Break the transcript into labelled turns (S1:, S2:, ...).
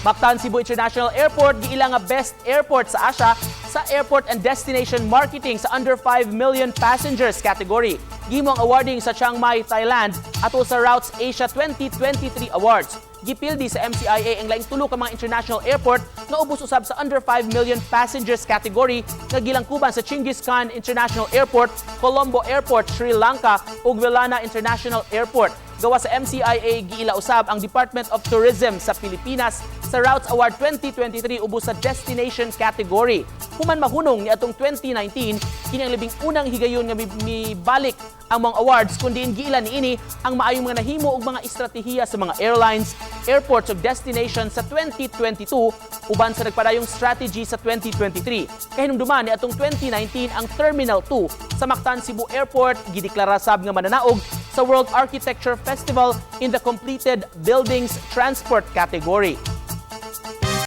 S1: Mactan-Cebu International Airport giila nga best airport sa Asia sa Airport and Destination Marketing sa under 5 million passengers category. Gimo ang awarding sa Chiang Mai, Thailand ato sa Routes Asia 2023 Awards. Gipildi sa MCIA ang laing tulo ka mga international airport na ubos usab sa under 5 million passengers category nga gilangkuban sa Chinggis Khaan International Airport, Colombo Airport Sri Lanka ug Velana International Airport. Gawa sa MCIA, giila usab ang Department of Tourism sa Pilipinas sa Routes Award 2023 ubos sa Destination category. Human mahunong ni atong 2019, kini ang labing unang higayon nga mibalik ang mga awards kundi giila niini ang maayong mga nahimo ug mga estratehiya sa mga airlines, airports ug destinations sa 2022 uban sa nagpadayong strategy sa 2023. Kahinumduman ni atong 2019 ang Terminal 2 sa Mactan-Cebu Airport gideklara sab nga mananaog sa World Architecture Festival in the completed buildings transport category.